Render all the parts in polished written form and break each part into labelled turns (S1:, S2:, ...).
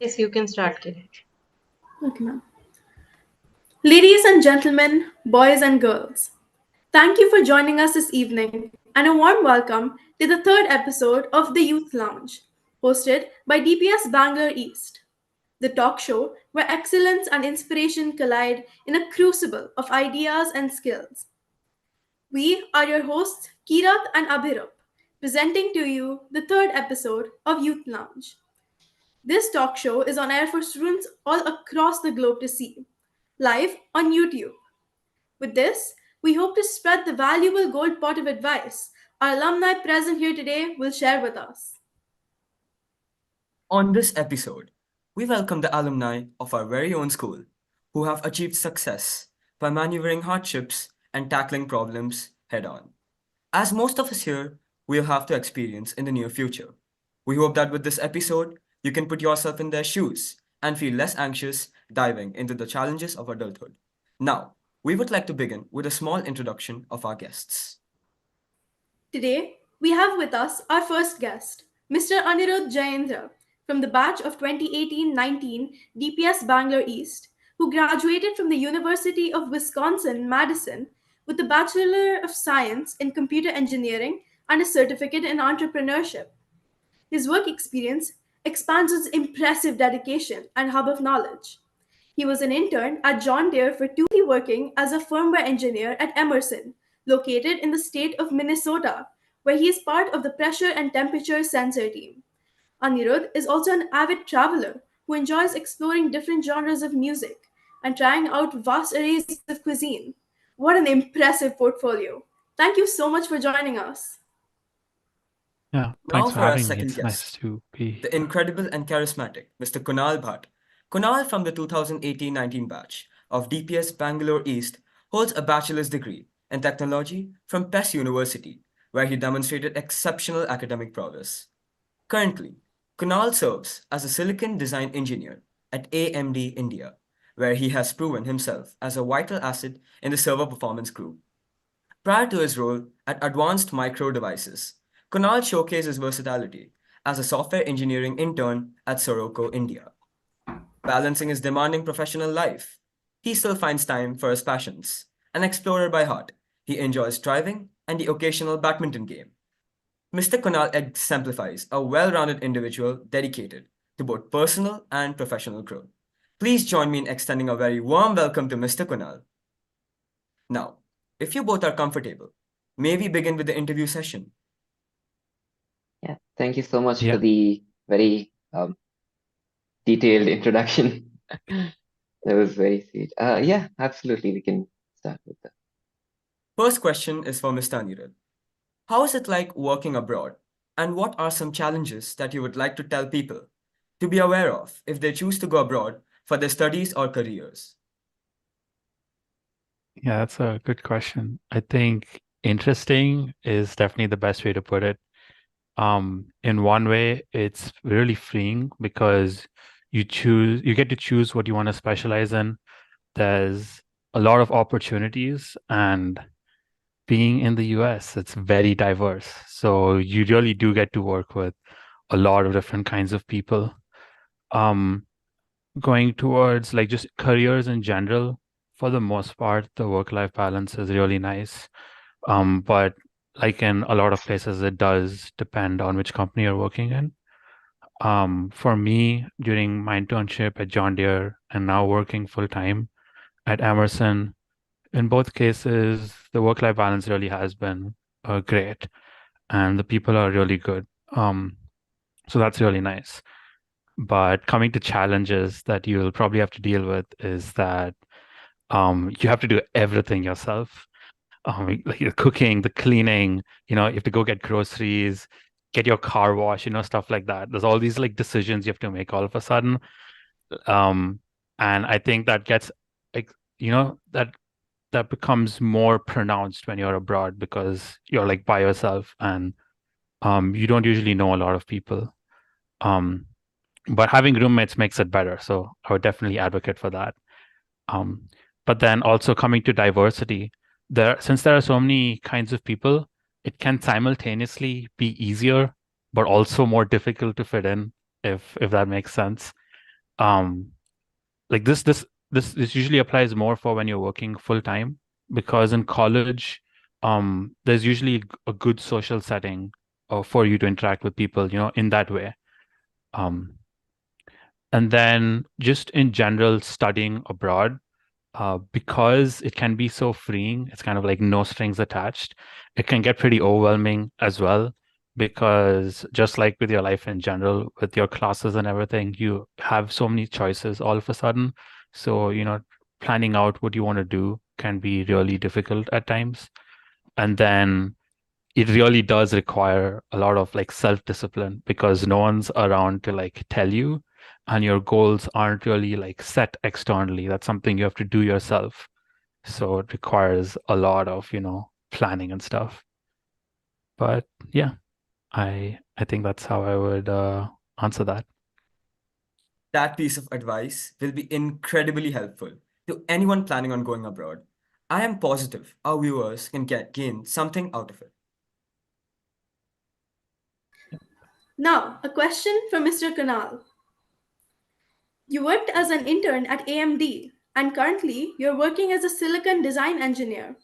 S1: Yes, you can start, Kiran.
S2: Okay, ma'am. Ladies and gentlemen, boys and girls, thank you for joining us this evening and a warm welcome to the third episode of the Youth Lounge, hosted by DPS Bangalore East, the talk show where excellence and inspiration collide in a crucible of ideas and skills. We are your hosts, Kirat and Abhirup, presenting to you the third episode of Youth Lounge. This talk show is on air for students all across the globe to see, live on YouTube. With this, we hope to spread the valuable gold pot of advice our alumni present here today will share with us.
S3: On this episode, we welcome the alumni of our very own school who have achieved success by maneuvering hardships and tackling problems head on. As most of us here will have to experience in the near future. We hope that with this episode, you can put yourself in their shoes and feel less anxious diving into the challenges of adulthood. Now, we would like to begin with a small introduction of our guests.
S2: Today, we have with us our first guest, Mr. Anirudh Jayendra, from the batch of 2018-19 DPS Bangalore East, who graduated from the University of Wisconsin-Madison with a Bachelor of Science in Computer Engineering and a certificate in entrepreneurship. His work experience expands his impressive dedication and hub of knowledge. He was an intern at John Deere for 2 years, working as a firmware engineer at Emerson, located in the state of Minnesota, where he is part of the pressure and temperature sensor team. Anirudh is also an avid traveler who enjoys exploring different genres of music and trying out vast arrays of cuisine. What an impressive portfolio! Thank you so much for joining us.
S4: Yeah,
S3: Now
S4: thanks for
S3: for our
S4: having me.
S3: second
S4: It's nice
S3: guest,
S4: to be
S3: the incredible and charismatic Mr. Kunal Bhatt. Kunal from the 2018-19 batch of DPS Bangalore East holds a bachelor's degree in technology from PES University, where he demonstrated exceptional academic prowess. Currently, Kunal serves as a silicon design engineer at AMD India, where he has proven himself as a vital asset in the server performance group. Prior to his role at Advanced Micro Devices, Kunal showcased his versatility as a software engineering intern at Soroco, India. Balancing his demanding professional life, he still finds time for his passions. An explorer by heart, he enjoys driving and the occasional badminton game. Mr. Kunal exemplifies a well rounded individual dedicated to both personal and professional growth. Please join me in extending a very warm welcome to Mr. Kunal. Now, if you both are comfortable, may we begin with the interview session?
S5: Yeah, thank you so much for
S4: yeah.
S5: the very detailed introduction. That was very sweet. Yeah, absolutely. We can start with that.
S3: First question is for Mr. Anirudh. How is it like working abroad? And what are some challenges that you would like to tell people to be aware of if they choose to go abroad for their studies or careers?
S4: Yeah, that's a good question. I think interesting is definitely the best way to put it. In one way, it's really freeing because you get to choose what you want to specialize in. There's a lot of opportunities, and being in the US, it's very diverse. So you really do get to work with a lot of different kinds of people. Um, Going towards like just careers in general, for the most part, the work-life balance is really nice. But like in a lot of places, it does depend on which company you're working in. For me, during my internship at John Deere and now working full time at Emerson, in both cases, the work-life balance really has been great, and the people are really good. So that's really nice. But coming to challenges that you'll probably have to deal with is that you have to do everything yourself. Like the cooking, the cleaning, you have to go get groceries, get your car washed, stuff like that. There's all these like decisions you have to make all of a sudden. Um, and I think that gets like, that becomes more pronounced when you're abroad because you're like by yourself and you don't usually know a lot of people. Um, but having roommates makes it better. So I would definitely advocate for that. Um, but then also coming to diversity, since there are so many kinds of people, it can simultaneously be easier, but also more difficult to fit in, if that makes sense. like this usually applies more for when you're working full time, because in college, there's usually a good social setting for you to interact with people, in that way. Um, and then just in general, studying abroad, because it can be so freeing, it's kind of like no strings attached. It can get pretty overwhelming as well, because just like with your life in general, with your classes and everything, you have so many choices all of a sudden. So, planning out what you want to do can be really difficult at times. And then it really does require a lot of like self-discipline, because no one's around to like tell you, and your goals aren't really like set externally. That's something you have to do yourself. So it requires a lot of, planning and stuff. But yeah, I think that's how I would answer that.
S3: That piece of advice will be incredibly helpful to anyone planning on going abroad. I am positive our viewers can gain something out of it.
S2: Now, a question for Mr. Kunal. You worked as an intern at AMD, and currently you're working as a silicon design engineer.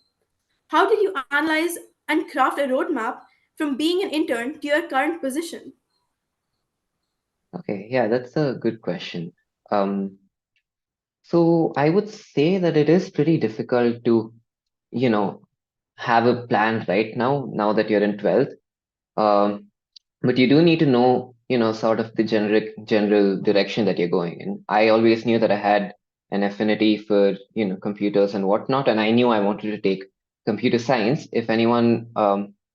S2: How did you analyze and craft a roadmap from being an intern to your current position?
S5: Okay, yeah, that's a good question. Um, so I would say that it is pretty difficult to, you know, have a plan right now that you're in 12th. Um, but you do need to know, sort of the general direction that you're going in. I always knew that I had an affinity for, computers and whatnot, and I knew I wanted to take computer science. If anyone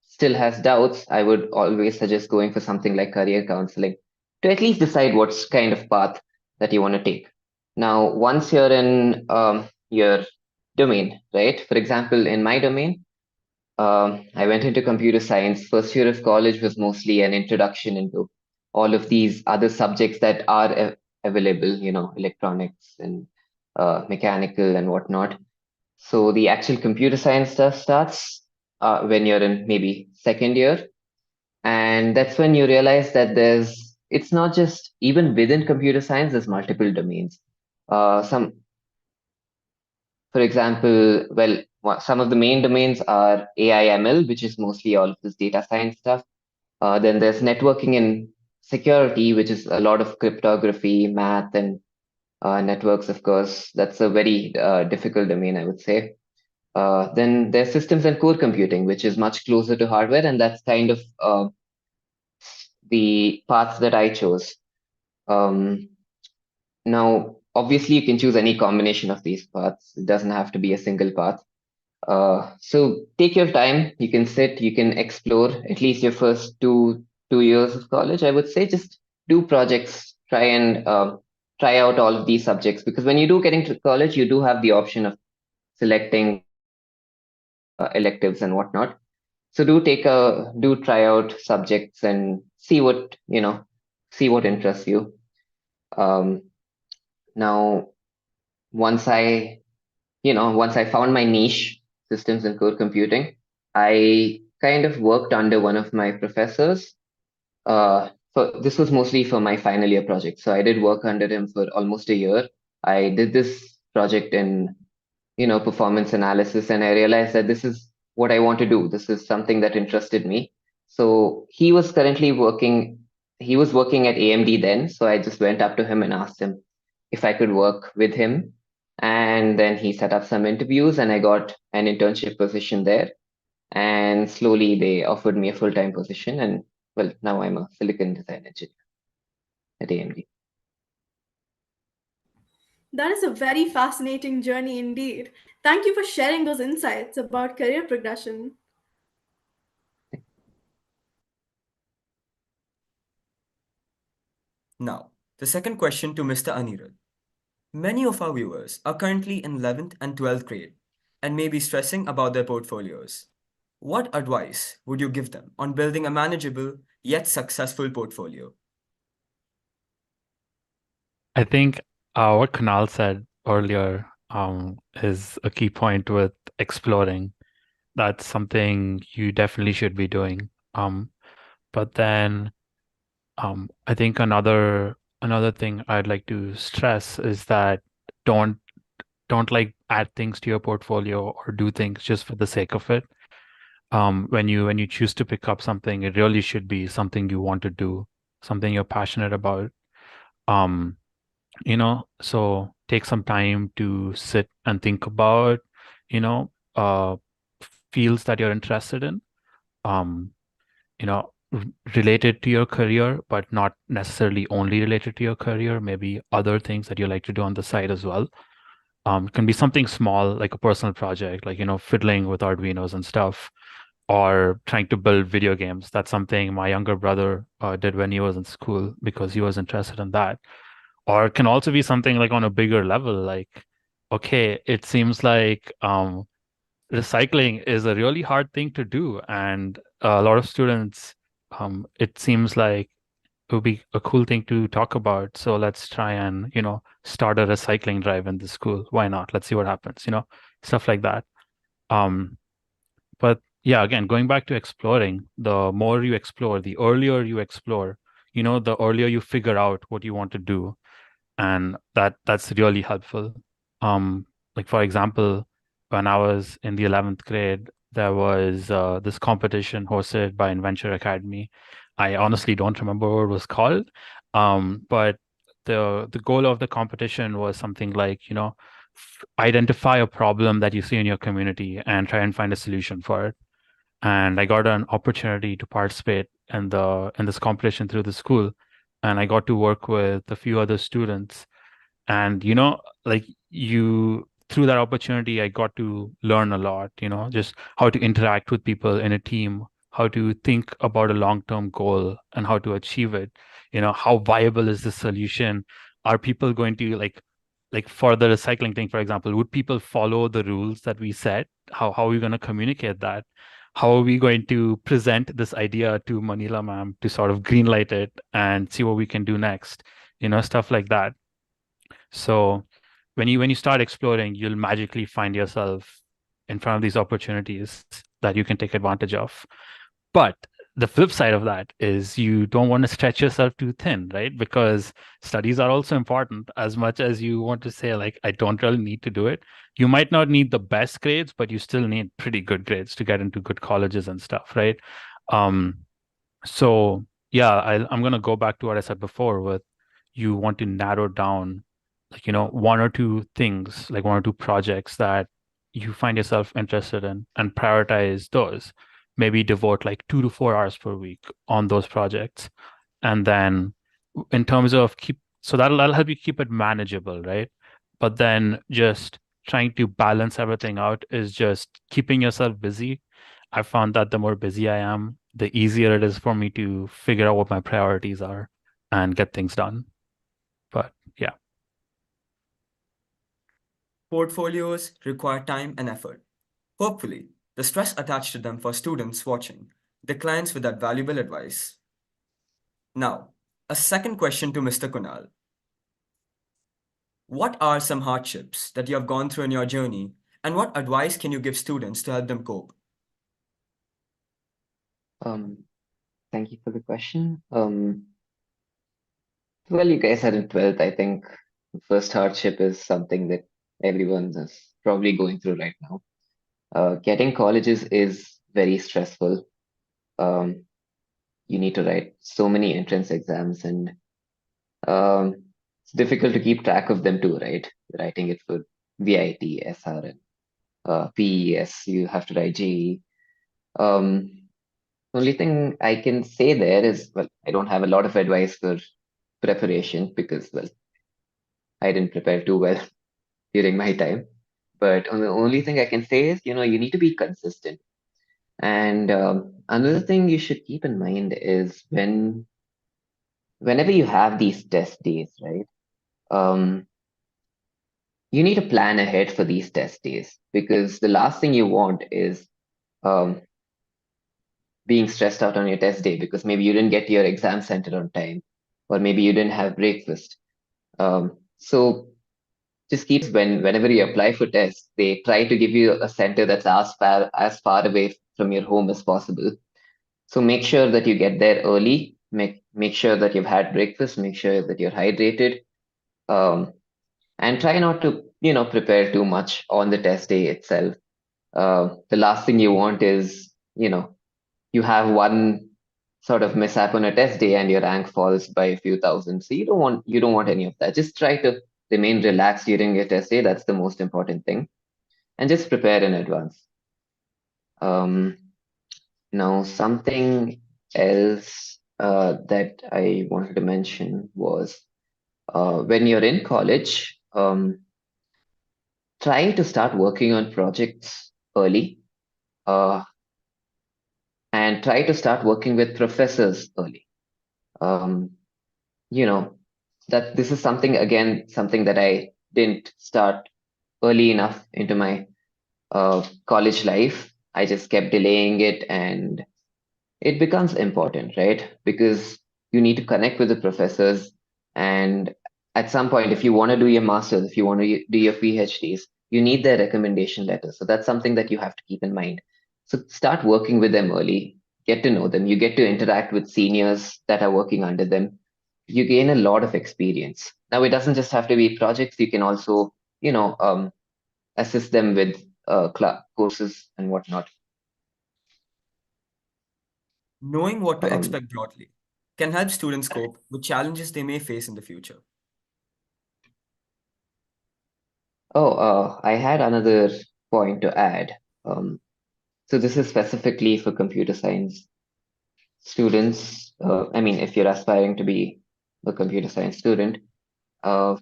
S5: still has doubts, I would always suggest going for something like career counseling to at least decide what's kind of path that you want to take. Now, once you're in your domain, right? For example, in my domain, I went into computer science. First year of college was mostly an introduction into all of these other subjects that are available, electronics and mechanical and whatnot. So the actual computer science stuff starts when you're in maybe second year. And that's when you realize that it's not just even within computer science, there's multiple domains. For example, well, some of the main domains are AI/ML, which is mostly all of this data science stuff. Then there's networking and security, which is a lot of cryptography, math, and networks, of course. That's a very difficult domain, I would say. Then there's systems and core computing, which is much closer to hardware, and that's kind of the path that I chose. Um, Now, obviously, you can choose any combination of these paths. It doesn't have to be a single path. So take your time. You can sit, you can explore at least your first two years of college. I would say just do projects, try and try out all of these subjects, because when you do get into college, you do have the option of selecting electives and whatnot. So do try out subjects and see what interests you. Um, Now, once once I found my niche, systems and core computing, I kind of worked under one of my professors. This was mostly for my final year project. So I did work under him for almost a year. I did this project in, performance analysis, and I realized that this is what I want to do. This is something that interested me. So he was working at AMD then. So I just went up to him and asked him if I could work with him. And then he set up some interviews, and I got an internship position there. And slowly they offered me a full-time position. And well, now I'm a silicon design engineer at AMD.
S2: That is a very fascinating journey indeed. Thank you for sharing those insights about career progression.
S3: Now, the second question to Mr. Anirudh. Many of our viewers are currently in 11th and 12th grade and may be stressing about their portfolios. What advice would you give them on building a manageable yet successful portfolio?
S4: I think what Kunal said earlier is a key point with exploring. That's something you definitely should be doing. But then I think another another thing I'd like to stress is that don't don't like add things to your portfolio or do things just for the sake of it. When you choose to pick up something, it really should be something you want to do, something you're passionate about. Um, so take some time to sit and think about, fields that you're interested in. Um, r related to your career, but not necessarily only related to your career, maybe other things that you like to do on the side as well. It can be something small, like a personal project, like, fiddling with Arduinos and stuff, or trying to build video games. That's something my younger brother did when he was in school because he was interested in that. Or it can also be something like on a bigger level, like, okay, it seems like recycling is a really hard thing to do, and a lot of students, it seems like it would be a cool thing to talk about. So let's try and, start a recycling drive in the school. Why not? Let's see what happens, stuff like that. Um, but yeah, again, going back to exploring, the more you explore, the earlier you explore, the earlier you figure out what you want to do, and that's really helpful. Like for example, when I was in the 11th grade, there was this competition hosted by Inventure Academy. I honestly don't remember what it was called, but the goal of the competition was something like, identify a problem that you see in your community and try and find a solution for it. And I got an opportunity to participate in this competition through the school, and I got to work with a few other students. And like, you through that opportunity, I got to learn a lot, just how to interact with people in a team, how to think about a long-term goal and how to achieve it. How viable is the solution? Are people going to like for the recycling thing, for example, would people follow the rules that we set? How are we going to communicate that? How are we going to present this idea to Manila ma'am to sort of greenlight it and see what we can do next? Stuff like that. So when you start exploring, you'll magically find yourself in front of these opportunities that you can take advantage of. But the flip side of that is you don't want to stretch yourself too thin, right? Because studies are also important. As much as you want to say, like, I don't really need to do it, you might not need the best grades, but you still need pretty good grades to get into good colleges and stuff, right? Um, so yeah, I'm gonna go back to what I said before with you want to narrow down, like, one or two things, like one or two projects that you find yourself interested in and prioritize those. Maybe devote like 2 to 4 hours per week on those projects. And then in terms of so that'll help you keep it manageable, right? But then just trying to balance everything out is just keeping yourself busy. I found that the more busy I am, the easier it is for me to figure out what my priorities are and get things done. But yeah.
S3: Portfolios require time and effort. Hopefully, the stress attached to them for students watching declines with that valuable advice. Now, a second question to Mr. Kunal. What are some hardships that you have gone through in your journey, and what advice can you give students to help them cope?
S5: Um, Thank you for the question. Well, you guys are in 12th. I think the first hardship is something that everyone is probably going through right now. Getting colleges is very stressful. Um, you need to write so many entrance exams, and it's difficult to keep track of them too, right? Writing it for VIT, SRN, PES, you have to write JE. Um, Only thing I can say there is, well, I don't have a lot of advice for preparation because, well, I didn't prepare too well during my time. But the only thing I can say is, you need to be consistent. And another thing you should keep in mind is whenever you have these test days, right? Um, you need to plan ahead for these test days because the last thing you want is um, being stressed out on your test day because maybe you didn't get to your exam center on time, or maybe you didn't have breakfast. So just keep whenever you apply for tests, they try to give you a center that's as far away from your home as possible. So make sure that you get there early make sure that you've had breakfast, make sure that you're hydrated, um, and try not to prepare too much on the test day itself. The last thing you want is you have one sort of mishap on a test day and your rank falls by a few thousand. So you don't want any of that. Just try to remain relaxed during your test day. That's the most important thing, and just prepare in advance. Um, Now, something else that I wanted to mention was when you're in college, try to start working on projects early, uh, and try to start working with professors early. Um, you know, that this is something that I didn't start early enough into my college life. I just kept delaying it, and it becomes important, right? Because you need to connect with the professors. And at some point, if you want to do your master's, if you want to do your PhDs, you need their recommendation letters. So that's something that you have to keep in mind. So start working with them early, get to know them. You get to interact with seniors that are working under them. You gain a lot of experience. Now, it doesn't just have to be projects. You can also, assist them with courses and whatnot.
S3: Knowing what to
S5: Um,
S3: expect broadly can help students cope with challenges they may face in the future.
S5: I had another point to add. Um, so this is specifically for computer science students. I mean, if you're aspiring to be a computer science student, uh,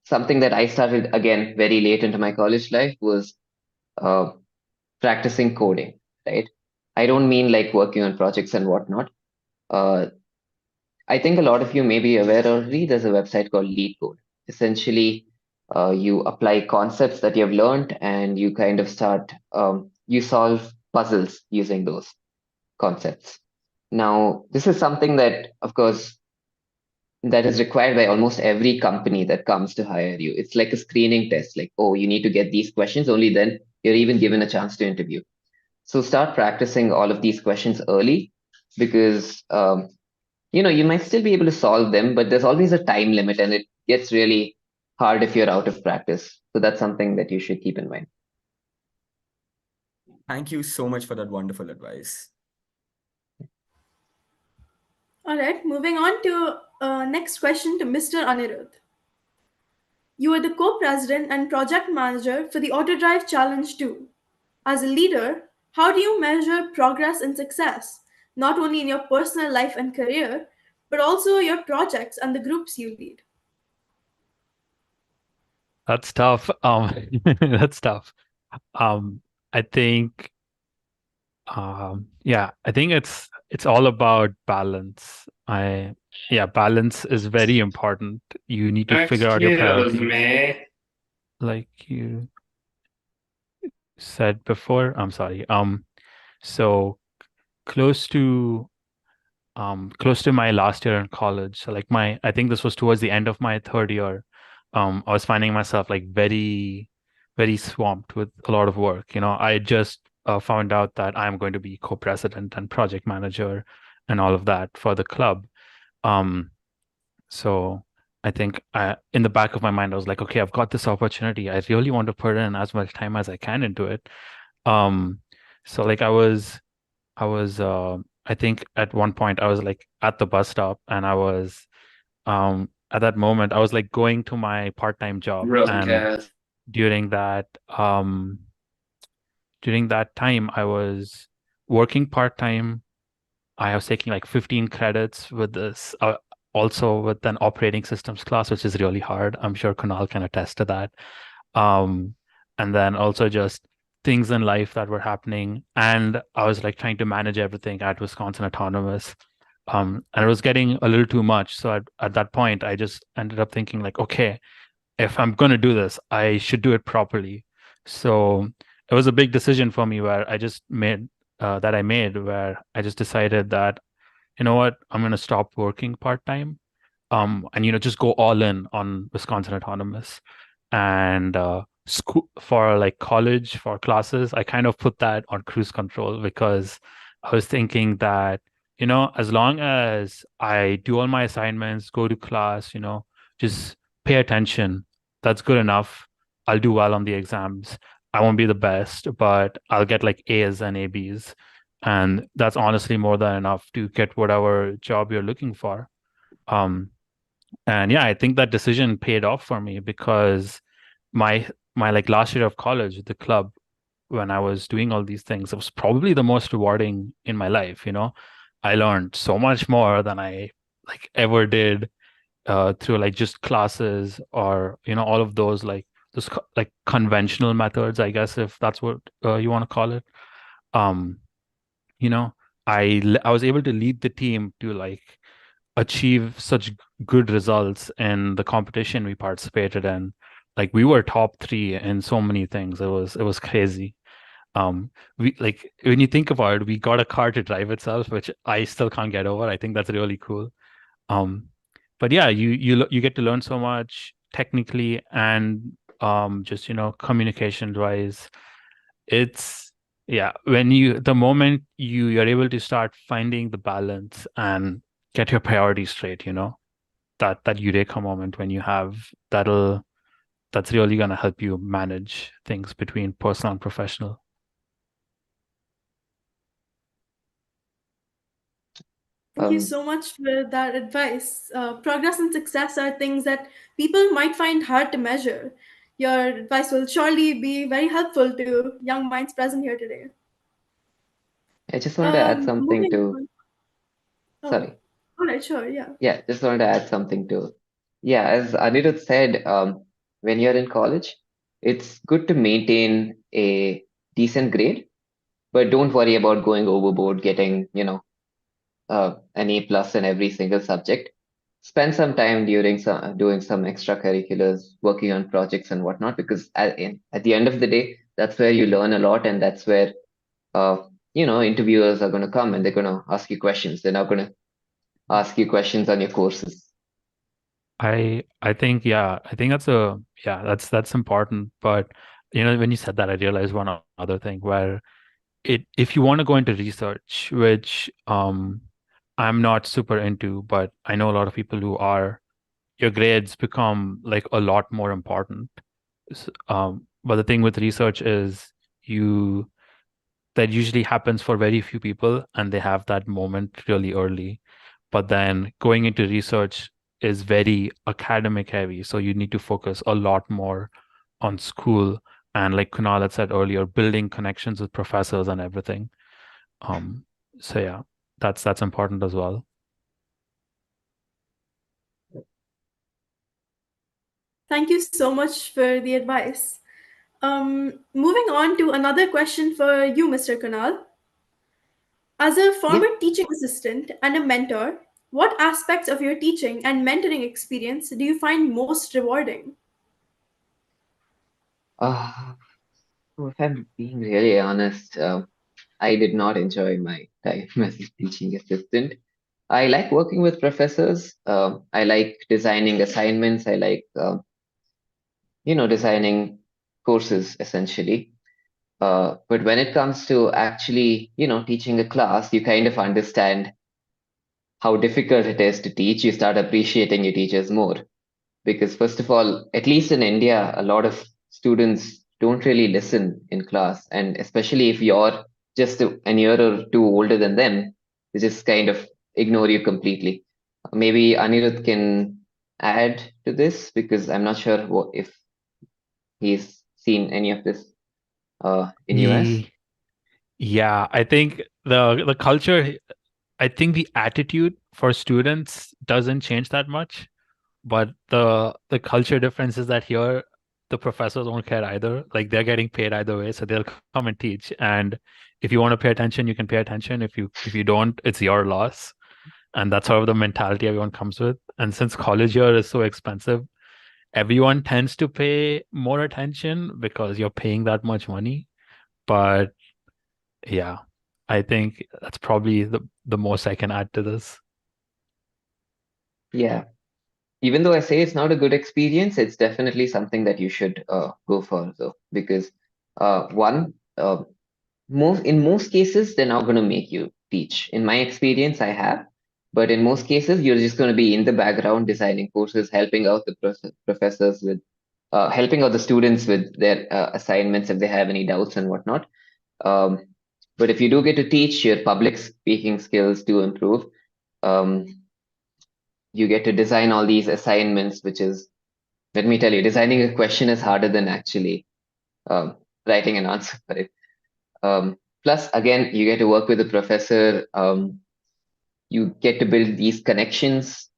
S5: something that I started again very late into my college life was uh, practicing coding, right? I don't mean like working on projects and whatnot. Uh, I think a lot of you may be aware already. There's a website called Lead Code. Essentially, you apply concepts that you've learned, and you kind of start. You solve puzzles using those concepts. Now, this is something that, of course, that is required by almost every company that comes to hire you. It's like a screening test. Like, oh, you need to get these questions. Only then you're even given a chance to interview. So start practicing all of these questions early, because you might still be able to solve them, but there's always a time limit, and it gets really hard if you're out of practice. So that's something that you should keep in mind.
S3: Thank you so much for that wonderful advice.
S2: All right, moving on to next question to Mr. Anirudh. You are the co-president and project manager for the Autodrive Challenge 2. As a leader, how do you measure progress and success, not only in your personal life and career, but also your projects and the groups you lead?
S4: That's tough. That's tough. Um, I think, yeah, I think it's all about balance. Yeah, balance is very important. You need to figure out your priorities, like you said before. I'm sorry. So close to close to my last year in college. So like I think this was towards the end of my third year. I was finding myself like very, very swamped with a lot of work. I just found out that I'm going to be co-president and project manager and all of that for the club. Um, so I think in the back of my mind, I was like, okay, I've got this opportunity. I really want to put in as much time as I can into it. Um, so like I think at one point I was like at the bus stop, and I was at that moment I was like going to my part-time job, and during that um during that time I was working part-time. I was taking like 15 credits with this also with an operating systems class, which is really hard. I'm sure Kunal can attest to that. um and then also just things in life that were happening, and I was like trying to manage everything at Wisconsin Autonomous. And it was getting a little too much, so at that point I just ended up thinking like, okay, if I'm going to do this, I should do it properly. So it was a big decision for me where I made where I just decided that, you know what, I'm going to stop working part-time, and just go all in on Wisconsin Autonomous. And school for like college for classes, I kind of put that on cruise control because I was thinking that as long as I do all my assignments, go to class, just pay attention, that's good enough. I'll do well on the exams. I won't be the best, but I'll get like A's and ABs. And that's honestly more than enough to get whatever job you're looking for. Um, and yeah, I think that decision paid off for me because my my like last year of college, the club, when I was doing all these things, it was probably the most rewarding in my life. I learned so much more than I like ever did through like just classes or all of those like conventional methods, I guess, if that's what you want to call it. Um, you know, I was able to lead the team to like achieve such good results in the competition we participated in. Like we were top three in so many things. It was crazy. We like when you think about it, we got a car to drive itself, which I still can't get over. I think that's really cool. Um, but yeah, you get to learn so much technically and just communication wise. It's yeah, when the moment you're able to start finding the balance and get your priorities straight, that eureka moment when you have that'll that's really gonna help you manage things between personal and professional.
S2: Thank you
S5: Um,
S2: so much for that advice. Progress and success are things that people might find hard to measure. Your advice will surely be very helpful to young minds present here today.
S5: I just wanted to add something
S2: Moving
S5: to,
S2: on. Oh,
S5: sorry.
S2: all right, sure, yeah.
S5: Yeah, just wanted to add something to, yeah, as Anirudh said, when you're in college, it's good to maintain a decent grade, but don't worry about going overboard, getting, an A plus in every single subject. Spend some time during doing some extracurriculars, working on projects and whatnot, because at the end of the day, that's where you learn a lot, and that's where interviewers are going to come and they're going to ask you questions. They're not going to ask you questions on your courses.
S4: I think yeah, I think that's important. But when you said that, I realized one other thing where if you want to go into research, which I'm not super into, but I know a lot of people who are, your grades become like a lot more important. But the thing with research is you that usually happens for very few people and they have that moment really early. But then going into research is very academic heavy. So you need to focus a lot more on school and like Kunal had said earlier, building connections with professors and everything. Um, so yeah, that's important as well.
S2: Thank you so much for the advice. Moving on to another question for you, Mr. Kunal. As a
S5: Yeah.
S2: former teaching assistant and a mentor, what aspects of your teaching and mentoring experience do you find most rewarding?
S5: Uh, so if I'm being really honest, I did not enjoy my time as a teaching assistant. I like working with professors. I like designing assignments. I like, designing courses essentially. But when it comes to actually, teaching a class, you kind of understand how difficult it is to teach. You start appreciating your teachers more. Because first of all, at least in India, a lot of students don't really listen in class, and especially if you're just an year or two older than them, they just kind of ignore you completely. Maybe Anirudh can add to this because I'm not sure if he's seen any of this in US.
S4: Ye- Yeah, I think the culture, I think the attitude for students doesn't change that much. But the culture difference is that here the professors don't care either. Like they're getting paid either way, so they'll come and teach. And if you want to pay attention, you can pay attention. If you don't, it's your loss. And that's sort of the mentality everyone comes with. And since college here is so expensive, everyone tends to pay more attention because you're paying that much money. But yeah, I think that's probably the most I can add to this.
S5: Yeah. Even though I say it's not a good experience, it's definitely something that you should go for, though, because one, most in most cases, they're not going to make you. teach. In my experience, I have, but in most cases, you're just going to be in the background designing courses, helping out the professors with, helping out the students with their assignments if they have any doubts and whatnot. Um, but if you do get to teach, your public speaking skills do improve. Um, you get to design all these assignments, which is, let me tell you, designing a question is harder than actually um, writing an answer for it. Plus, again, you get to work with a professor. You get to build these connections,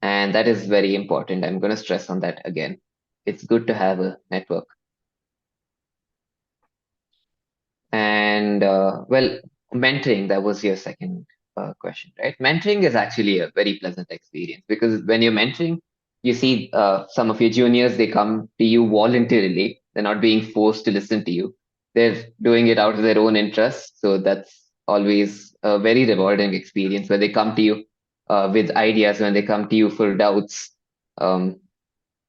S5: and that is very important. I'm going to stress on that again. It's good to have a network. And well, mentoring, that was your second question, right? Mentoring is actually a very pleasant experience because when you're mentoring, you see some of your juniors, they come to you voluntarily. They're not being forced to listen to you. They're doing it out of their own interest. So that's always a very rewarding experience where they come to you with ideas, when they come to you for doubts. Um,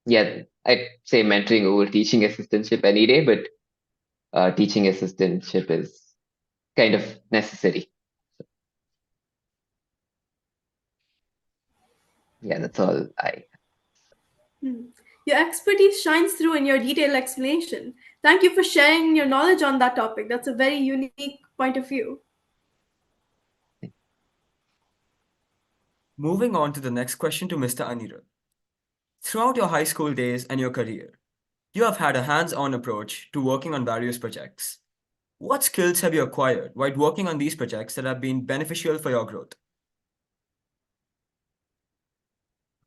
S5: yeah, I'd say mentoring over teaching assistantship any day, but teaching assistantship is kind of necessary. Yeah, that's all I.
S2: Hmm. Your expertise shines through in your detailed explanation. Thank you for sharing your knowledge on that topic. That's a very unique point of view.
S3: Moving on to the next question to Mr. Anirudh. Throughout your high school days and your career, you have had a hands on approach to working on various projects. What skills have you acquired while working on these projects that have been beneficial for your growth?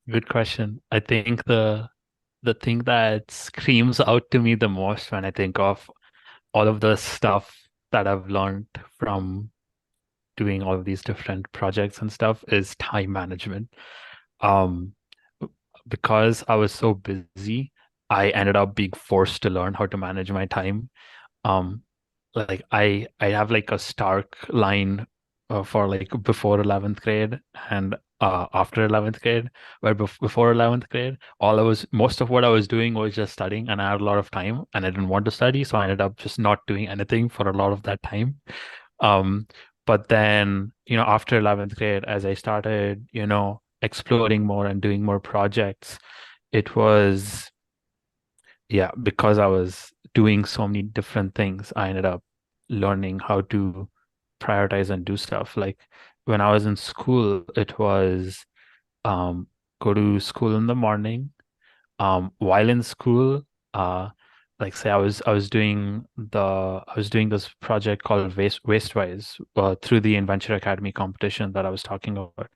S4: Good question. I think the thing that screams out to me the most when I think of all of the stuff that I've learned from doing all of these different projects and stuff is time management. Um, because I was so busy, I ended up being forced to learn how to manage my time. Um, like I have like a stark line for like before 11th grade and after 11th grade, where before 11th grade, most of what I was doing was just studying, and I had a lot of time and I didn't want to study, so I ended up just not doing anything for a lot of that time. Um, but then, after 11th grade, as I started, exploring more and doing more projects, it was, yeah, because I was doing so many different things, I ended up learning how to prioritize and do stuff. Like when I was in school, it was um, go to school in the morning, while in school, like say I was doing this project called Wastewise through the Inventure Academy competition that I was talking about.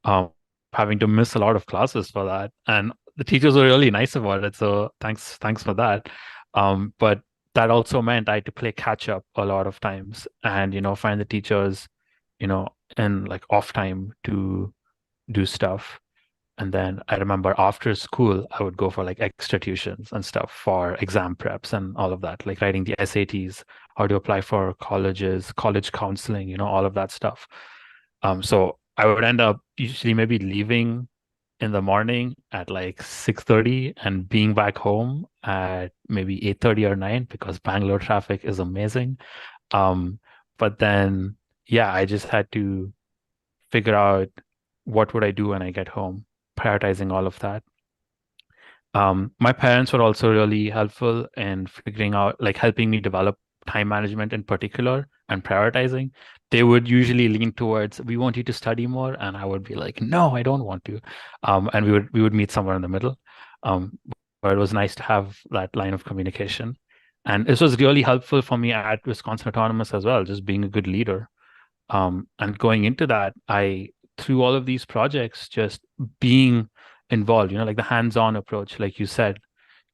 S4: Um, Having to miss a lot of classes for that, and the teachers were really nice about it. So thanks for that. But that also meant I had to play catch up a lot of times, and find the teachers, in like off time to do stuff. And then I remember after school, I would go for like extra tuitions and stuff for exam preps and all of that, like writing the SATs, how to apply for colleges, college counseling, all of that stuff. So I would end up usually maybe leaving in the morning at like 6:30 and being back home at maybe 8:30 or 9 because Bangalore traffic is amazing. Um, but then, yeah, I just had to figure out what would I do when I get home, prioritizing all of that. My parents were also really helpful in figuring out, like helping me develop time management in particular and prioritizing. They would usually lean towards, we want you to study more, and I would be like, no, I don't want to. And we would meet somewhere in the middle. But it was nice to have that line of communication. And this was really helpful for me at Wisconsin Autonomous as well, just being a good leader. And going into that, through all of these projects, just being involved, like the hands-on approach, like you said,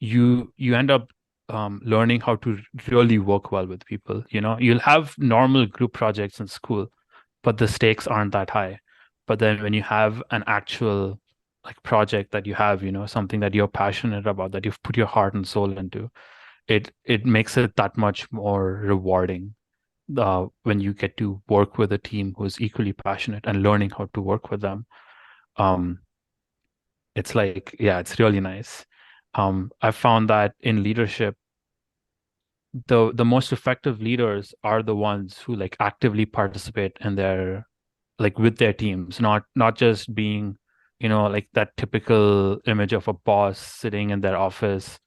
S4: you end up learning how to really work well with people. You'll have normal group projects in school, but the stakes aren't that high. But then when you have an actual like project that you have, something that you're passionate about, that you've put your heart and soul into, it makes it that much more rewarding when you get to work with a team who's equally passionate and learning how to work with them. Um, it's like, yeah, it's really nice. I found that in leadership, the most effective leaders are the ones who like actively participate in their like with their teams, not just being, like that typical image of a boss sitting in their office,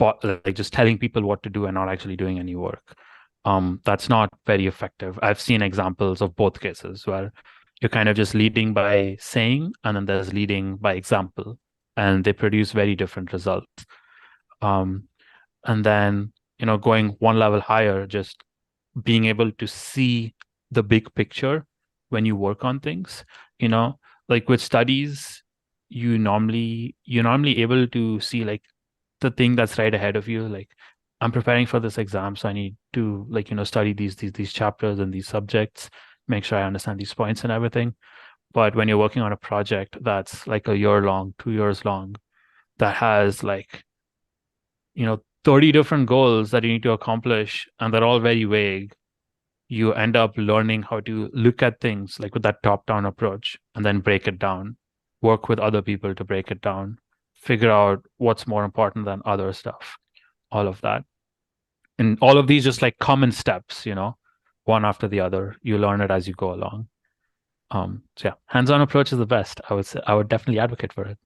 S4: like just telling people what to do and not actually doing any work. That's not very effective. I've seen examples of both cases where you're kind of just leading by saying, and then there's leading by example, and they produce very different results. Um, and then, going one level higher, just being able to see the big picture when you work on things, you know, like with studies, you're normally able to see like the thing that's right ahead of you. Like, I'm preparing for this exam, so I need to like, study these chapters and these subjects, make sure I understand these points and everything. But when you're working on a project that's like a year long, 2 years long, that has like, 30 different goals that you need to accomplish, and they're all very vague, you end up learning how to look at things like with that top-down approach and then break it down, work with other people to break it down, figure out what's more important than other stuff, all of that. And all of these just like common steps, one after the other. You learn it as you go along. So yeah, hands-on approach is the best. I would definitely advocate for it.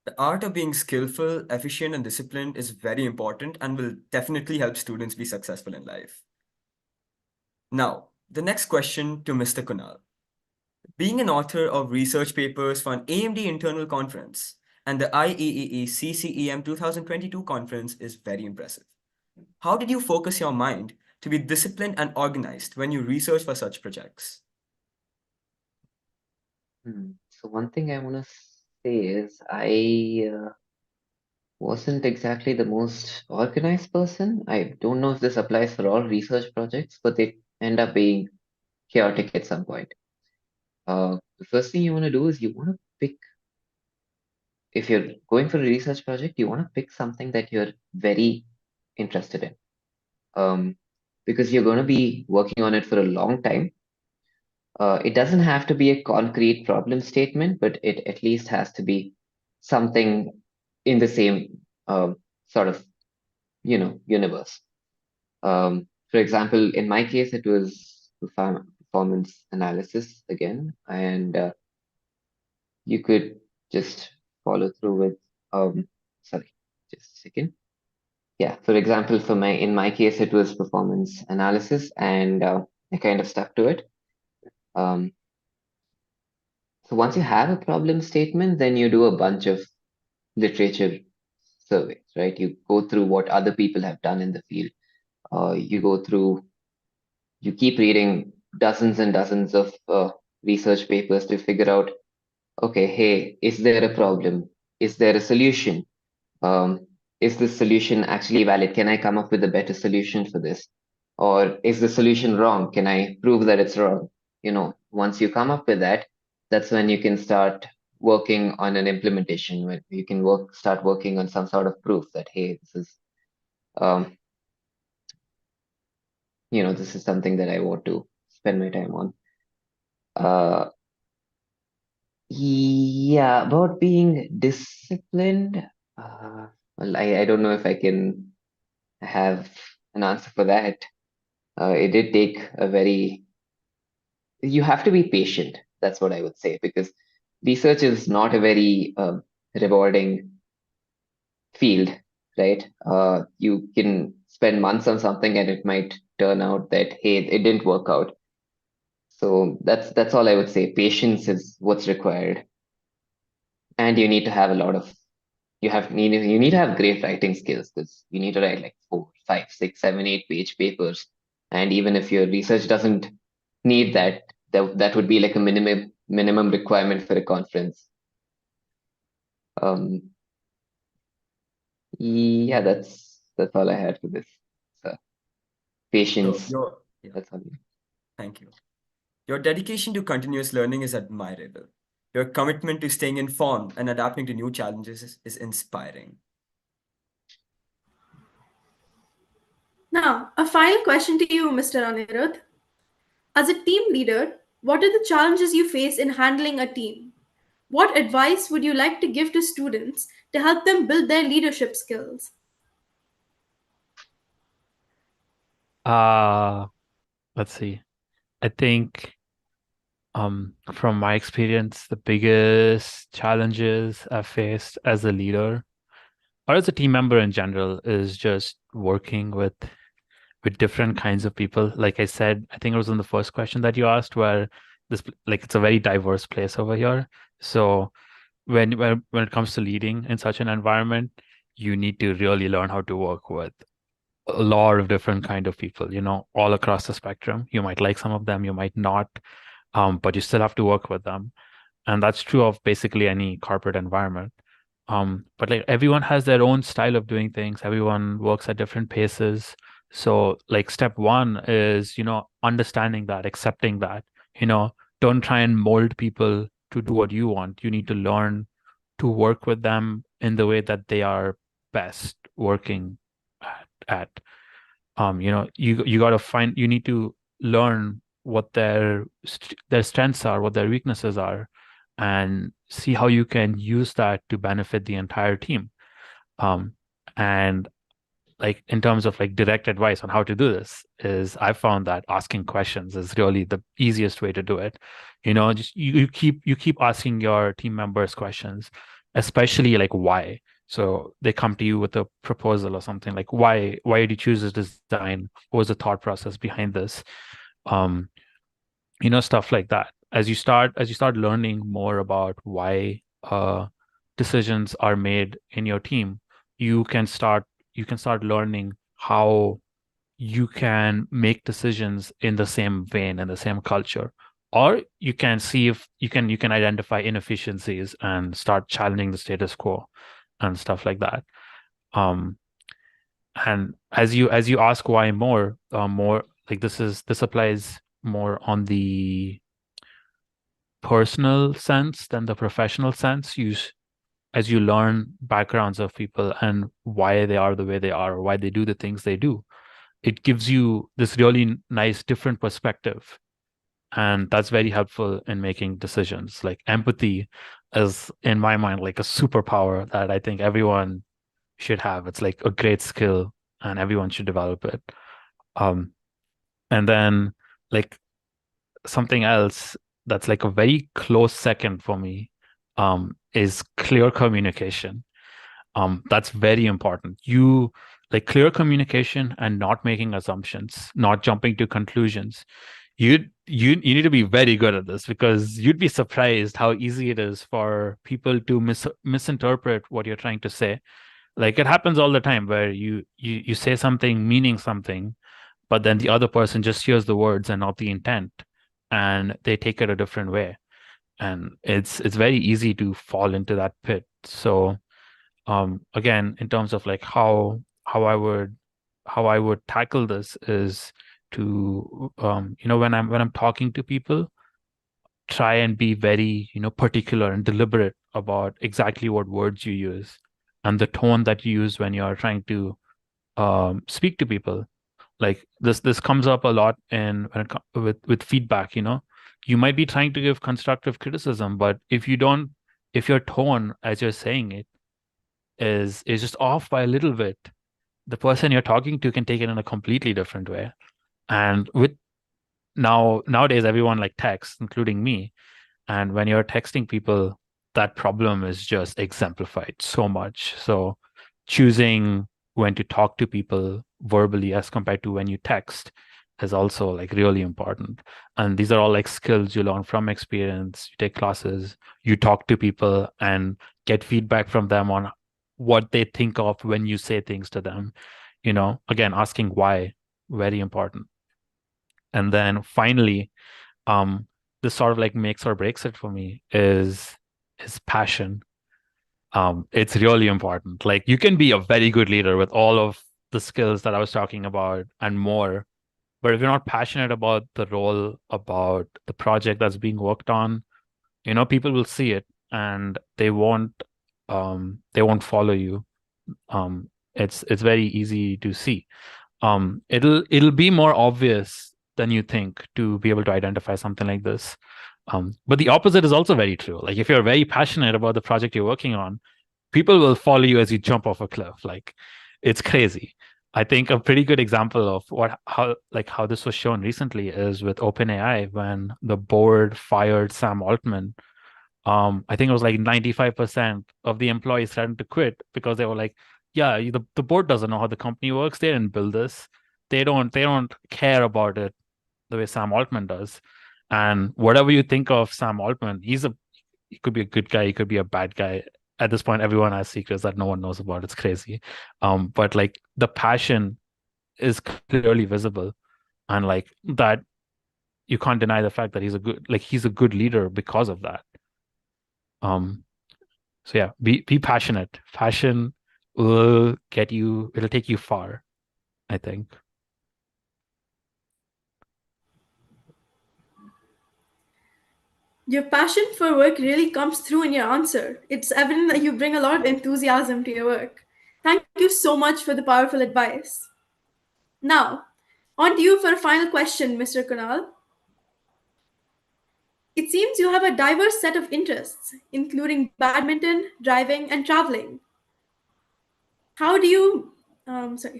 S3: The art of being skillful, efficient, and disciplined is very important and will definitely help students be successful in life. Now, the next question to Mr. Kunal. Being an author of research papers for an AMD internal conference and the IEEE CCEM 2022 conference is very impressive. How did you focus your mind to be disciplined and organized when you research for such projects?
S5: So one thing I want to say is I wasn't exactly the most organized person. I don't know if this applies for all research projects, but they end up being chaotic at some point. The first thing you want to do is you want to pick, if you're going for a research project, you want to pick something that you're very interested in. Because you're going to be working on it for a long time. It doesn't have to be a concrete problem statement, but it at least has to be something in the same sort of, universe. For example, in my case, it was performance analysis again, and you could just follow through with, sorry, just a second. Yeah, for example, in my case, it was performance analysis, and I kind of stuck to it. Um, so once you have a problem statement, then you do a bunch of literature surveys, right? You go through what other people have done in the field. You go through, you keep reading dozens and dozens of research papers to figure out, okay, hey, is there a problem? Is there a solution? Um, is this solution actually valid? Can I come up with a better solution for this? Or is the solution wrong? Can I prove that it's wrong? Once you come up with that, that's when you can start working on an implementation, when you can start working on some sort of proof that, hey, um, this is something that I want to spend my time on. Uh, yeah, about being disciplined. Well, I don't know if I can have an answer for that. It did take you have to be patient. That's what I would say, because research is not a very rewarding field, right? You can spend months on something and it might turn out that, hey, it didn't work out. So that's all I would say. Patience is what's required, and you need to have a lot of you need to have great writing skills, because you need to write like 4, 5, 6, 7, 8 page papers. And even if your research doesn't need that would be like a minimum requirement for a conference. Um, yeah, that's all I had for this. So
S3: So,
S5: patience,
S3: yeah,
S5: that's all.
S3: thank you. Your dedication to continuous learning is admirable. Your commitment to staying informed and adapting to new challenges is inspiring.
S2: Now, a final question to you, Mr. Anirudh. As a team leader, what are the challenges you face in handling a team? What advice would you like to give to students to help them build their leadership skills?
S4: Uh, let's see. I think from my experience, the biggest challenges I've faced as a leader or as a team member in general is just working with different kinds of people. Like I said, I think it was in the first question that you asked, where this like it's a very diverse place over here. So when it comes to leading in such an environment, you need to really learn how to work with a lot of different kind of people, all across the spectrum. You might like some of them, you might not, but you still have to work with them. And that's true of basically any corporate environment. But like everyone has their own style of doing things. Everyone works at different paces. So like step one is, understanding that, accepting that, you know, don't try and mold people to do what you want. You need to learn to work with them in the way that they are best working at. You got to you need to learn what their strengths are, what their weaknesses are, and see how you can use that to benefit the entire team. And like in terms of like direct advice on how to do this is I found that asking questions is really the easiest way to do it. Just you keep asking your team members questions, especially like why. So they come to you with a proposal or something like why did you choose this design? What was the thought process behind this? Um, stuff like that. As you start learning more about why decisions are made in your team, you can start you can start learning how you can make decisions in the same vein and the same culture, or you can see if you can identify inefficiencies and start challenging the status quo and stuff like that. um and as you ask why more like this applies more on the personal sense than the professional sense. As you learn backgrounds of people and why they are the way they are, or why they do the things they do, it gives you this really nice different perspective. And that's very helpful in making decisions. Like empathy is, in my mind, like a superpower that I think everyone should have. It's like a great skill and everyone should develop it. Um, and then like something else that's like a very close second for me is clear communication. That's very important. You like clear communication and not making assumptions, not jumping to conclusions. You need to be very good at this, because you'd be surprised how easy it is for people to misinterpret what you're trying to say. Like it happens all the time where you say something meaning something, but then the other person just hears the words and not the intent, and they take it a different way. And it's very easy to fall into that pit. So again, in terms of like how I would tackle this is to when I'm talking to people, try and be very particular and deliberate about exactly what words you use and the tone that you use when you're trying to speak to people. Like this comes up a lot in with feedback. You might be trying to give constructive criticism, but if your tone as you're saying it is just off by a little bit, the person you're talking to can take it in a completely different way. And with nowadays everyone like texts, including me, and when you're texting people, that problem is just exemplified so much. So choosing when to talk to people verbally as compared to when you text is also like really important. And these are all like skills you learn from experience. You take classes, you talk to people and get feedback from them on what they think of when you say things to them. Again, asking why, very important. And then finally, this sort of like makes or breaks it for me is passion. It's really important. Like you can be a very good leader with all of the skills that I was talking about and more, but if you're not passionate about the role, about the project that's being worked on, people will see it and they won't follow you. It's very easy to see. It'll be more obvious than you think to be able to identify something like this. But the opposite is also very true. Like if you're very passionate about the project you're working on, people will follow you as you jump off a cliff. Like it's crazy. I think a pretty good example of how this was shown recently is with OpenAI when the board fired Sam Altman. I think it was like 95% of the employees threatened to quit because they were like, yeah, the board doesn't know how the company works. They didn't build this. They don't care about it the way Sam Altman does. And whatever you think of Sam Altman, he could be a good guy, he could be a bad guy. At this point, everyone has secrets that no one knows about. It's crazy. But like the passion is clearly visible, and like that you can't deny the fact that he's a good leader because of that. Um, so yeah, be passionate. Passion it'll take you far, I think.
S2: Your passion for work really comes through in your answer. It's evident that you bring a lot of enthusiasm to your work. Thank you so much for the powerful advice. Now, on to you for a final question, Mr. Kunal. It seems you have a diverse set of interests, including badminton, driving, and traveling. How do you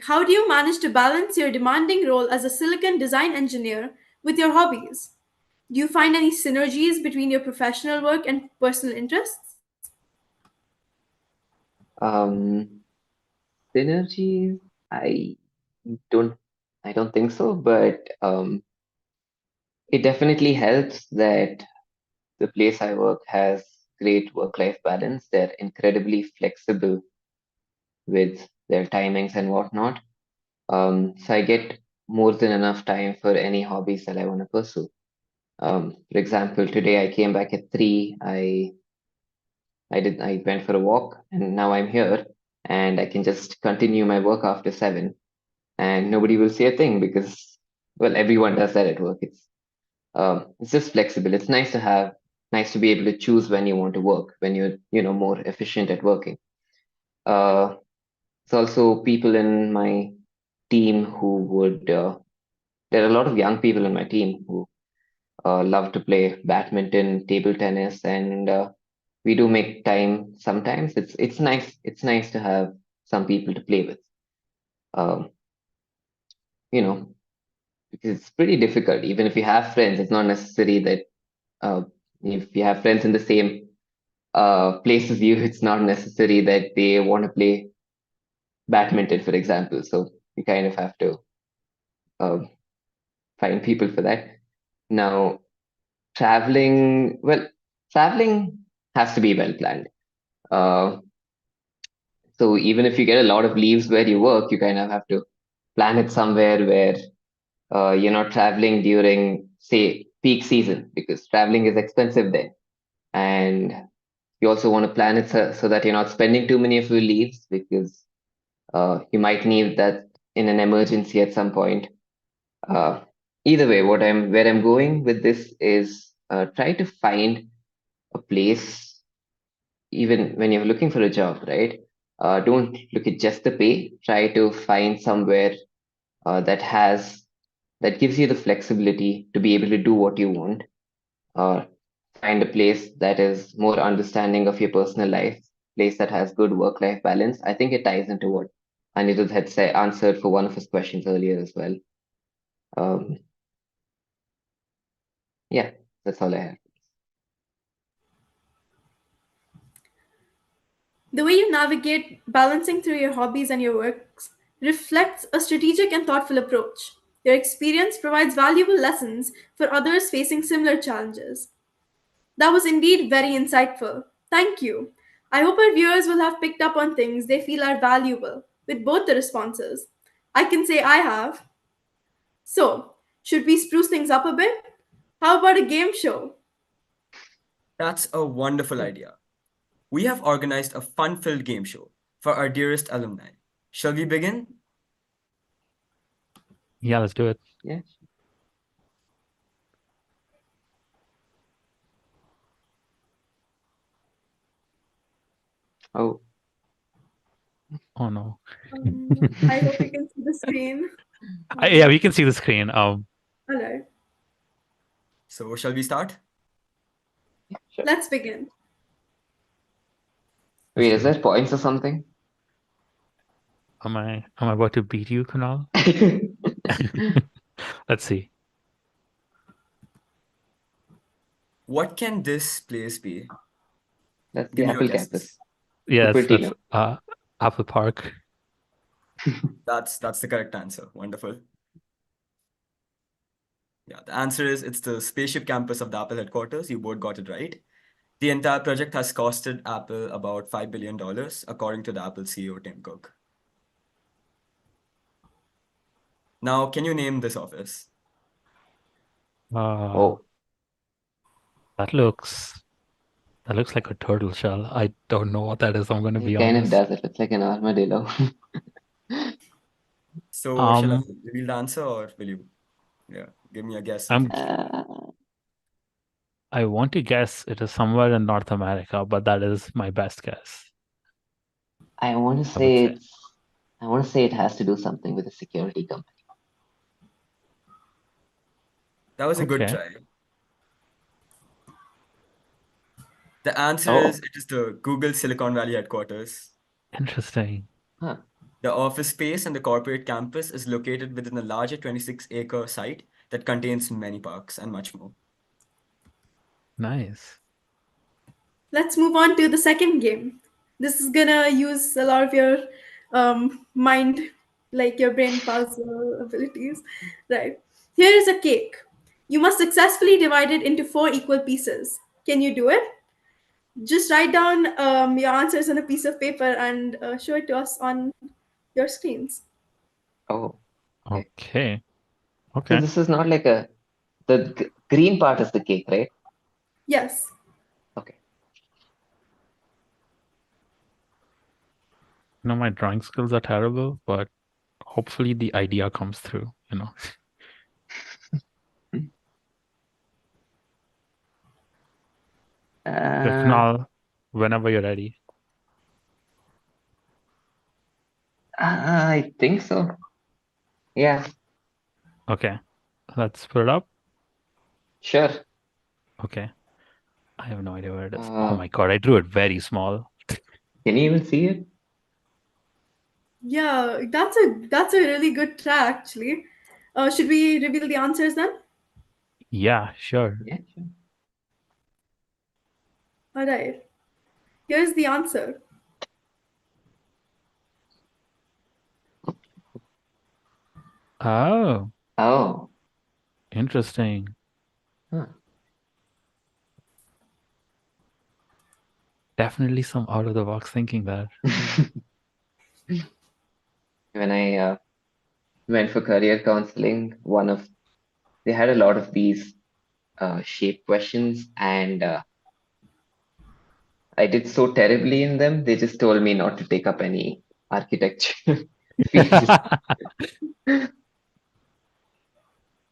S2: how do you manage to balance your demanding role as a silicon design engineer with your hobbies? Do you find any synergies between your professional work and personal interests?
S5: Um, Synergies, I don't, I don't think so, but it definitely helps that the place I work has great work-life balance. They're incredibly flexible with their timings and whatnot. So I get more than enough time for any hobbies that I want to pursue. For example, today I came back at 3. I went for a walk and now I'm here and I can just continue my work after 7 and nobody will say a thing because, well, everyone does that at work. It's just flexible. It's nice to be able to choose when you want to work, when you're more efficient at working. Uh, it's also people in my team who would, there are a lot of young people in my team who love to play badminton, table tennis, and we do make time sometimes. It's nice. It's nice to have some people to play with. Um, you know, because it's pretty difficult. Even if you have friends, it's not necessary that if you have friends in the same place as you, it's not necessary that they want to play badminton, for example. So you kind of have to uh, find people for that. Now, traveling, well, traveling has to be well planned. Uh, so even if you get a lot of leaves where you work, you kind of have to plan it somewhere where you're not traveling during, say, peak season because traveling is expensive then. And you also want to plan it so that you're not spending too many of your leaves because you might need that in an emergency at some point. Uh, Either way, where I'm going with this is try to find a place even when you're looking for a job, right? Don't look at just the pay. Try to find somewhere that gives you the flexibility to be able to do what you want. Uh, Find a place that is more understanding of your personal life, place that has good work-life balance. I think it ties into what Anirudh had answered for one of his questions earlier as well. Um, yeah, that's all I have.
S2: The way you navigate balancing through your hobbies and your works reflects a strategic and thoughtful approach. Your experience provides valuable lessons for others facing similar challenges. That was indeed very insightful. Thank you. I hope our viewers will have picked up on things they feel are valuable with both the responses. I can say I have. So, should we spruce things up a bit? How about a game show?
S3: That's a wonderful idea. We have organized a fun-filled game show for our dearest alumni. Shall we begin?
S4: Yeah, let's do it.
S5: Yeah. Oh,
S4: Oh no.
S2: I hope you can see the screen.
S4: Yeah, we can see the screen.
S2: Alright,
S3: So, shall we start?
S5: sure.
S2: let's begin.
S4: Let's
S5: Wait,
S4: do
S5: is
S4: it.
S5: there points or something?
S4: Am I about to beat you, Kunal? Let's see.
S3: What can this place be?
S5: That's the
S3: Give me your
S5: Apple
S3: guesses.
S5: campus,
S4: Yes, that's
S5: Cupertino.
S4: Apple Park.
S3: That's the correct answer. Wonderful. Yeah, the answer is it's the spaceship campus of the Apple headquarters. You both got it right. The entire project has costed Apple about $5 billion, according to the Apple CEO, Tim Cook. Now, can you name this office?
S4: Uh,
S5: Oh,
S4: that looks like a turtle shell. I don't know what that is. I'm going to
S5: it
S4: be
S5: kind of
S4: honest.
S5: does. It looks like an armadillo.
S3: So, shall I
S4: Um,
S3: reveal the answer or will you? Yeah, give me a guess if
S4: I'm
S3: you can.
S5: Uh,
S4: I want to guess it is somewhere in North America, but that is my best guess,
S5: I want to
S4: I would
S5: say
S4: say.
S5: it's. I want to say it has to do something with a security company.
S3: That was a good
S4: Okay,
S3: try. The answer is
S5: Oh,
S3: it is the Google Silicon Valley headquarters.
S4: interesting.
S5: huh.
S3: The office space and the corporate campus is located within a larger 26-acre site that contains many parks and much more.
S4: Nice.
S2: Let's move on to the second game. This is gonna use a lot of your mind, like your brain puzzle abilities. Right. Here is a cake. You must successfully divide it into four equal pieces. Can you do it? Just write down your answers on a piece of paper and show it to us on your screens.
S5: Oh, okay.
S4: Okay.
S5: So
S4: Okay.
S5: this is not like a. The green part is the cake, right?
S2: Yes.
S5: Okay.
S4: My drawing skills are terrible, but hopefully the idea comes through.
S5: Uh,
S4: Kunal, whenever you're ready.
S5: I think so. Yeah,
S4: Okay. Let's put it up.
S5: sure.
S4: Okay. I have no idea where it is. Oh
S5: Uh,
S4: my God, I drew it very small.
S5: can you even see it?
S2: Yeah, that's a really good try actually. Should we reveal the answers then?
S4: Yeah, sure.
S5: Yeah, sure.
S2: All right. Here's the answer.
S4: Oh,
S5: Oh,
S4: interesting.
S5: huh.
S4: Definitely some out of the box thinking there.
S5: When I went for career counseling, they had a lot of these shape questions, and I did so terribly in them. They just told me not to take up any architecture field.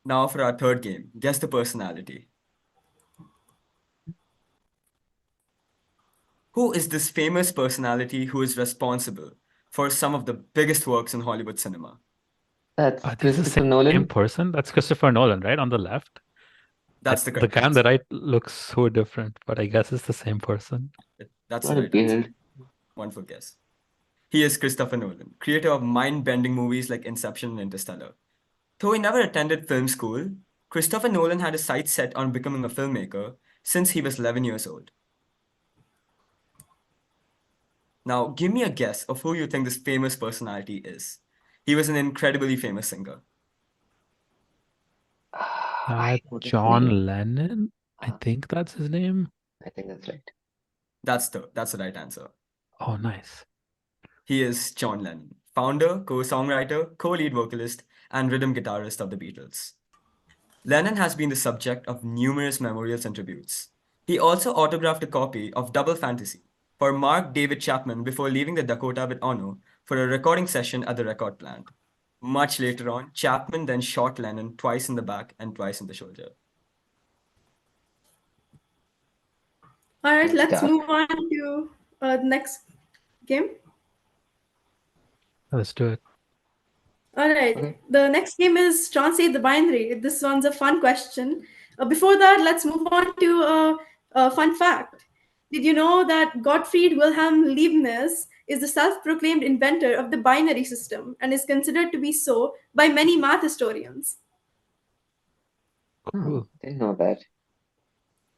S3: Now for our third game, guess the personality. Who is this famous personality who is responsible for some of the biggest works in Hollywood cinema?
S5: That's
S4: This is
S5: Christopher
S4: the same
S5: Nolan.
S4: person. That's Christopher Nolan, right? On the left.
S3: That's the
S4: The
S3: correct
S4: guy on the
S3: answer.
S4: right looks so different, but I guess it's the same person.
S3: That's the
S5: Got a
S3: right answer.
S5: beard.
S3: Wonderful guess. He is Christopher Nolan, creator of mind-bending movies like Inception and Interstellar. Though he never attended film school, Christopher Nolan had his sights set on becoming a filmmaker since he was 11 years old. Now, give me a guess of who you think this famous personality is. He was an incredibly famous singer.
S5: I know this name.
S4: John Lennon? I
S5: Uh,
S4: think that's his name.
S5: I think that's right.
S3: That's the right answer.
S4: Oh, nice.
S3: He is John Lennon, founder, co-songwriter, co-lead vocalist, and rhythm guitarist of the Beatles. Lennon has been the subject of numerous memorials and tributes. He also autographed a copy of Double Fantasy for Mark David Chapman before leaving the Dakota with honor for a recording session at the record plant. Much later on, Chapman then shot Lennon twice in the back and twice in the shoulder.
S2: All right,
S5: That's
S2: let's
S5: dark.
S2: move on to the next game.
S4: Let's do it.
S2: All right,
S5: Okay.
S2: the next game is translate the binary. This one's a fun question. Before that, let's move on to a fun fact. Did you know that Gottfried Wilhelm Leibniz is the self proclaimed inventor of the binary system and is considered to be so by many math historians.
S5: Oh,
S4: Cool.
S5: didn't know that.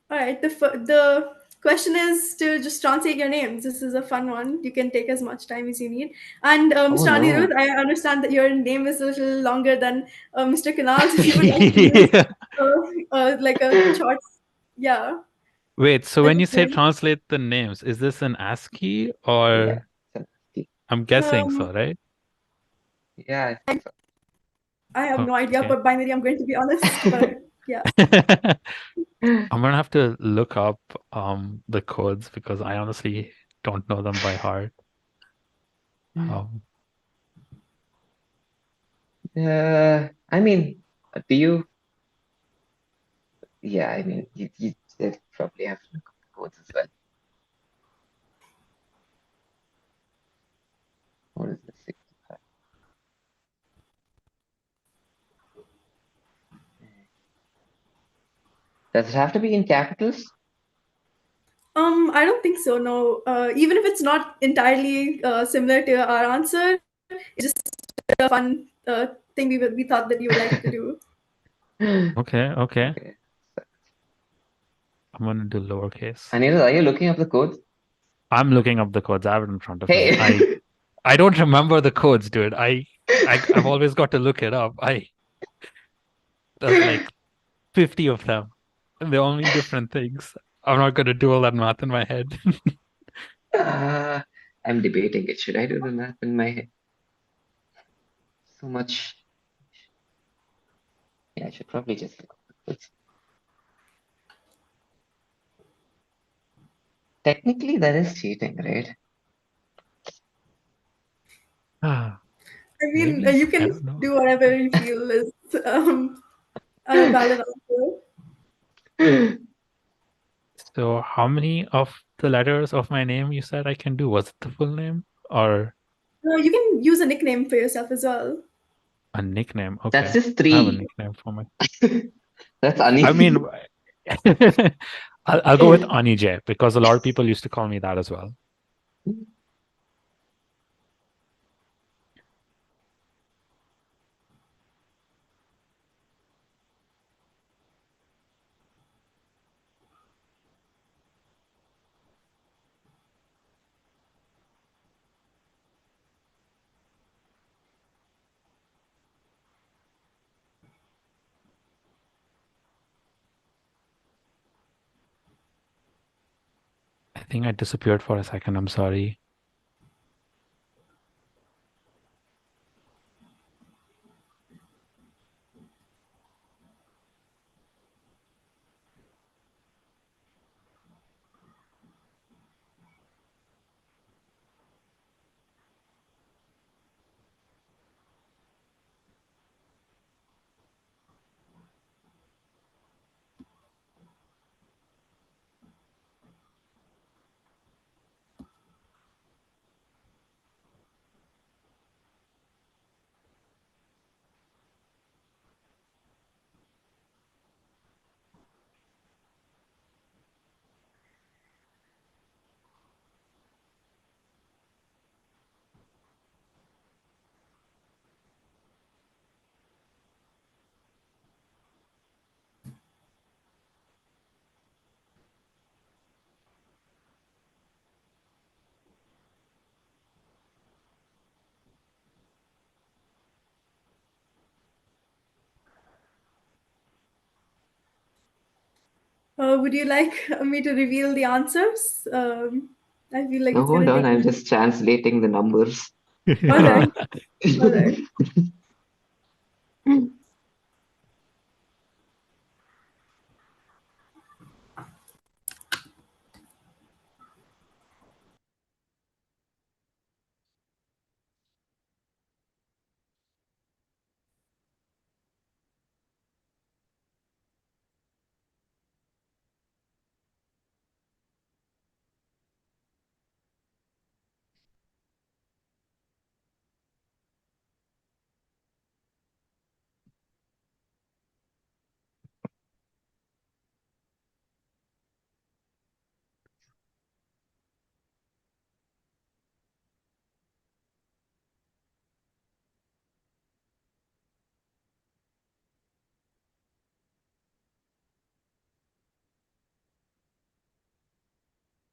S2: All right, the question is to just translate your names. This is a fun one. You can take as much time as you need. And
S5: Oh
S2: Mr. Anirudh,
S5: no.
S2: I understand that your name is a little longer than Mr. Kunal's. If you would like to use
S4: Yeah.
S2: like a short, yeah,
S4: Wait, so
S2: like
S4: when
S2: a
S4: you say
S2: poem.
S4: translate the names, is this an ASCII
S5: Yeah.
S4: or
S5: So-
S4: I'm guessing
S2: Um,
S4: so, right?
S5: Yeah, I think so.
S2: I have no idea
S4: Okay.
S2: about binary. I'm going to be honest, but yeah.
S4: I'm gonna have to look up the codes because I honestly don't know them by heart. Um,
S5: I mean, do you? Yeah, I mean, you they'd probably have to look up the codes as well. What is the 65? Does it have to be in capitals?
S2: I don't think so. No, even if it's not entirely similar to our answer, it's just a fun thing we thought that you would like to do.
S4: okay.
S5: Okay.
S4: I'm gonna do lowercase.
S5: Anirudh, are you looking up the codes?
S4: I'm looking up the codes. I have it in front of me. I
S5: Hey.
S4: I don't remember the codes, dude. I've always got to look it up. There's like 50 of them, and they all mean different things. I'm not gonna do all that math in my head.
S5: Uh, I'm debating it. Should I do the math in my head? So much. Yeah, I should probably just look up the codes. Technically, that is cheating, right?
S4: Ah,
S2: I mean,
S4: maybe.
S2: you
S4: I
S2: can
S4: don't know.
S2: do whatever you feel is a valid answer.
S4: So how many of the letters of my name you said I can do? Was it the full name or
S2: You can use a nickname for yourself as well.
S4: a nickname?
S5: That's
S4: Okay.
S5: just
S4: I have a
S5: three.
S4: nickname for my.
S5: That's
S4: I mean,
S5: uneasy.
S4: I'll go with Anijay because a lot of people used to call me that as well. I think I disappeared for a second. I'm sorry.
S2: Would you like me to reveal the answers? I feel like
S5: No,
S2: it's going
S5: hold
S2: to
S5: on.
S2: take
S5: I'm
S2: me.
S5: just translating the numbers.
S2: All right, all right.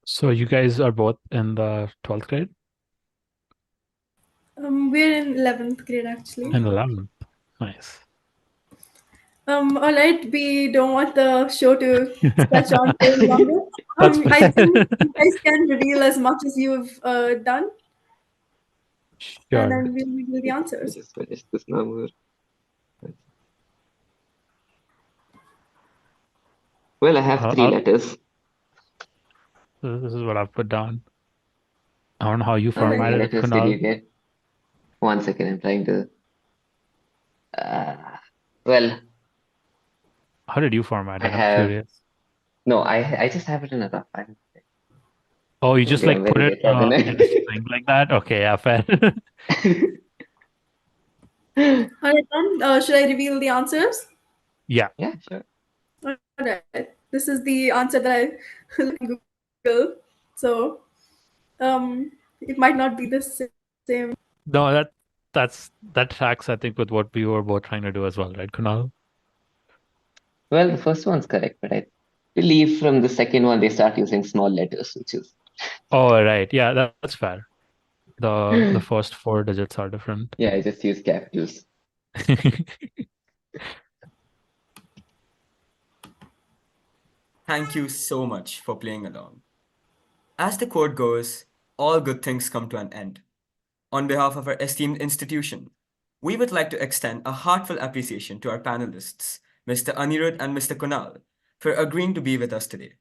S4: So you guys are both in the 12th grade
S2: We're in 11th grade actually.
S4: and 11th. Nice.
S2: All right, we don't want the show to stretch on for longer.
S4: That's
S2: I
S4: fair.
S2: think you guys can reveal as much as you've done, and
S4: Sure.
S2: then we'll reveal the
S5: Let me
S2: answers.
S5: just finish this number. Well, I have three
S4: I'll,
S5: letters.
S4: this is what I've put down. I don't know how you
S5: How
S2: All
S5: many
S2: right.
S4: formatted it,
S5: letters did you
S4: Kunal.
S5: get? 1 second, I'm trying to. Uh, well,
S4: How did you format
S5: I
S4: it? I'm
S5: have.
S4: curious.
S5: No, I just have it in a rough.
S4: Oh, you
S5: Told
S4: just
S5: you I'm
S4: like put
S5: very
S4: it in a
S5: determined.
S4: string like that? Okay, yeah, fair.
S2: All right, then. Should I reveal the answers?
S4: Yeah.
S5: Yeah, sure.
S2: All right. This is the answer that I looked on Google. So, it might not be the same.
S4: No, that tracks, I think, with what we were both trying to do as well, right, Kunal?
S5: Well, the first one's correct, but I believe from the second one they start using small letters, which is
S4: Oh, right. Yeah, that's fair. The first four digits are different.
S5: yeah, I just use capitals.
S3: Thank you so much for playing along. As the quote goes, all good things come to an end. On behalf of our esteemed institution, we would like to extend a heartfelt appreciation to our panelists, Mr. Anirudh and Mr. Kunal, for agreeing to be with us today.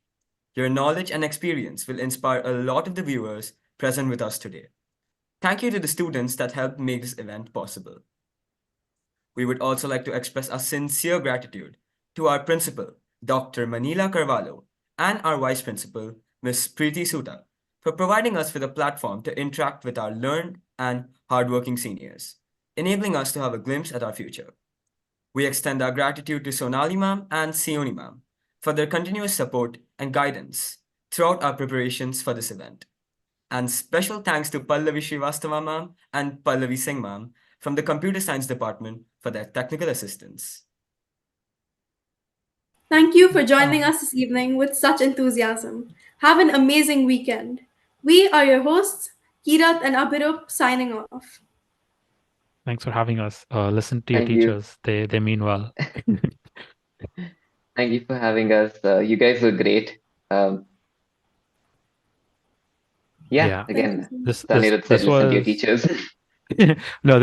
S3: Your knowledge and experience will inspire a lot of the viewers present with us today. Thank you to the students that helped make this event possible. We would also like to express our sincere gratitude to our principal, Dr. Manila Carvalho, and our vice principal, Ms. Preeti Suta, for providing us with a platform to interact with our learned and hardworking seniors, enabling us to have a glimpse at our future. We extend our gratitude to Sonali ma'am and Sioni ma'am for their continuous support and guidance throughout our preparations for this event. And special thanks to Pallavi Srivastava ma'am and Pallavi Singh ma'am from the Computer Science Department for their technical assistance.
S2: Thank you for joining
S4: Um,
S2: us this evening with such enthusiasm. Have an amazing weekend. We are your hosts, Kirat and Abhirup, signing off.
S4: Thanks for having us. Listen to your
S5: Thank you.
S4: teachers. They mean well.
S5: Thank you for having us. You guys were great. Um, yeah,
S4: Yeah.
S2: Thank you
S5: again,
S2: so much.
S4: This this
S5: Sanirudh said
S4: this
S5: listen to your
S4: was
S5: teachers.
S4: no, this